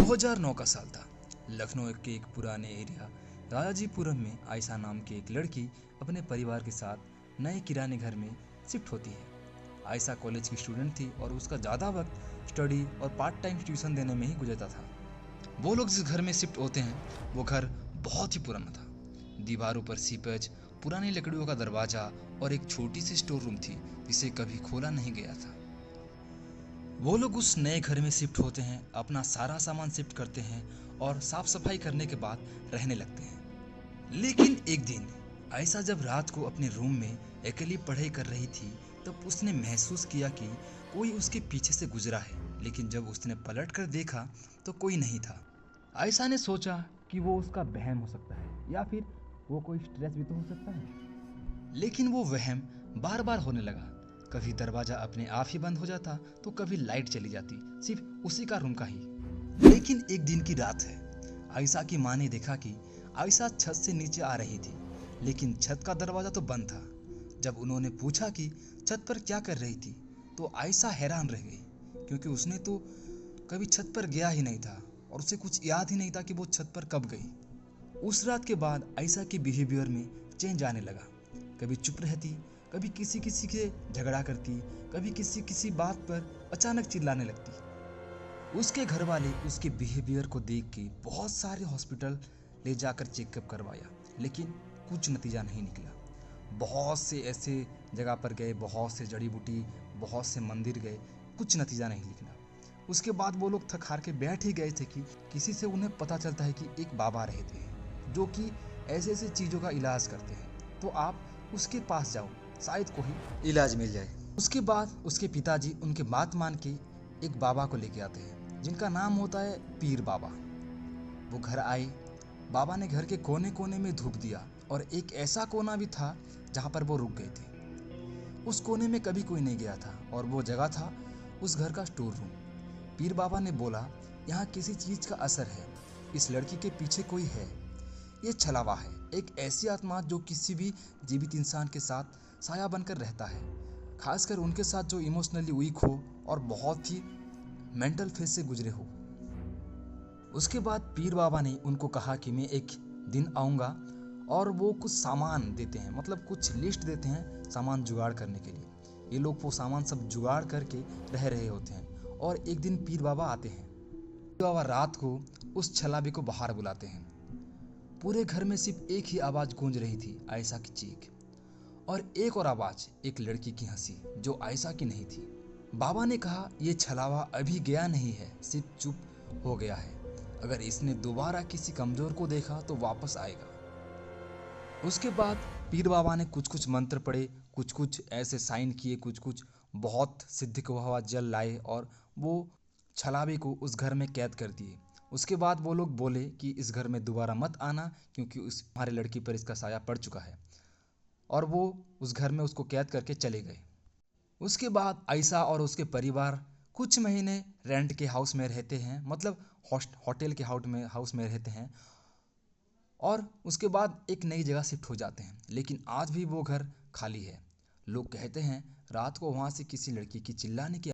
2009 का साल था। लखनऊ के एक पुराने एरिया राजाजीपुरम में आयशा नाम की एक लड़की अपने परिवार के साथ नए किराने घर में शिफ्ट होती है। आयशा कॉलेज की स्टूडेंट थी और उसका ज़्यादा वक्त स्टडी और पार्ट टाइम ट्यूशन देने में ही गुजरता था। वो लोग जिस घर में शिफ्ट होते हैं वो घर बहुत ही पुराना था। दीवारों पर सीपेज, पुरानी लकड़ियों का दरवाजा और एक छोटी सी स्टोर रूम थी जिसे कभी खोला नहीं गया था। वो लोग उस नए घर में शिफ्ट होते हैं, अपना सारा सामान शिफ्ट करते हैं और साफ सफाई करने के बाद रहने लगते हैं। लेकिन एक दिन आयशा जब रात को अपने रूम में अकेली पढ़ाई कर रही थी तब उसने महसूस किया कि कोई उसके पीछे से गुजरा है, लेकिन जब उसने पलट कर देखा तो कोई नहीं था। आयशा ने सोचा कि वो उसका वहम हो सकता है या फिर वो कोई स्ट्रेस भी तो हो सकता है। लेकिन वो वहम बार बार होने लगा। कभी दरवाजा अपने आप ही बंद हो जाता तो कभी लाइट चली जाती, सिर्फ उसी का रूम का ही। लेकिन एक दिन की रात है, आयशा की माँ ने देखा कि आयशा छत से नीचे आ रही थी, लेकिन छत का दरवाजा तो बंद था। जब उन्होंने पूछा कि छत पर क्या कर रही थी तो आयशा हैरान रह गई, क्योंकि उसने तो कभी छत पर गया ही नहीं था और उसे कुछ याद ही नहीं था कि वो छत पर कब गई। उस रात के बाद आयशा के बिहेवियर में चेंज आने लगा। कभी चुप रहती, कभी किसी किसी के झगड़ा करती, कभी किसी किसी बात पर अचानक चिल्लाने लगती। उसके घर वाले उसके बिहेवियर को देख के बहुत सारे हॉस्पिटल ले जाकर चेकअप करवाया, लेकिन कुछ नतीजा नहीं निकला। बहुत से ऐसे जगह पर गए, बहुत से जड़ी बूटी, बहुत से मंदिर गए, कुछ नतीजा नहीं निकला। उसके बाद वो लोग थक हार के बैठ ही गए थे कि किसी से उन्हें पता चलता है कि एक बाबा रहते हैं जो कि ऐसे ऐसे चीज़ों का इलाज करते हैं, तो आप उसके पास जाओ, शायद कोई इलाज मिल जाए। उसके बाद उसके पिताजी उनके बात मान के एक बाबा को लेके आते हैं जिनका नाम होता है पीर बाबा। वो घर आए, बाबा ने घर के कोने कोने में धूप दिया और एक ऐसा कोना भी था जहाँ पर वो रुक गए थे। उस कोने में कभी कोई नहीं गया था और वो जगह था उस घर का स्टोर रूम। पीर बाबा ने बोला, यहाँ किसी चीज़ का असर है, इस लड़की के पीछे कोई है, ये छलावा है, एक ऐसी आत्मा जो किसी भी जीवित इंसान के साथ साया बनकर रहता है, खासकर उनके साथ जो इमोशनली वीक हो और बहुत ही मेंटल फेज से गुजरे हो। उसके बाद पीर बाबा ने उनको कहा कि मैं एक दिन आऊँगा और वो कुछ सामान देते हैं, मतलब कुछ लिस्ट देते हैं सामान जुगाड़ करने के लिए। ये लोग वो सामान सब जुगाड़ करके रह रहे होते हैं और एक दिन पीर बाबा आते हैं। पीर बाबा रात को उस छलावे को बाहर बुलाते हैं। पूरे घर में सिर्फ एक ही आवाज़ गूंज रही थी, आयशा की चीख, और एक और आवाज़, एक लड़की की हंसी जो आयशा की नहीं थी। बाबा ने कहा, ये छलावा अभी गया नहीं है, सिर्फ चुप हो गया है। अगर इसने दोबारा किसी कमज़ोर को देखा तो वापस आएगा। उसके बाद पीर बाबा ने कुछ कुछ मंत्र पढ़े, कुछ कुछ ऐसे साइन किए, कुछ कुछ बहुत सिद्ध को हुआ जल लाए और वो छलावे को उस घर में कैद कर दिए। उसके बाद वो लोग बोले कि इस घर में दोबारा मत आना, क्योंकि उस हमारे लड़की पर इसका साया पड़ चुका है, और वो उस घर में उसको कैद करके चले गए। उसके बाद आयशा और उसके परिवार कुछ महीने रेंट के हाउस में रहते हैं, मतलब होटल के हाउस में रहते हैं, और उसके बाद एक नई जगह शिफ्ट हो जाते हैं। लेकिन आज भी वो घर खाली है। लोग कहते हैं रात को वहाँ से किसी लड़की की चिल्लाने की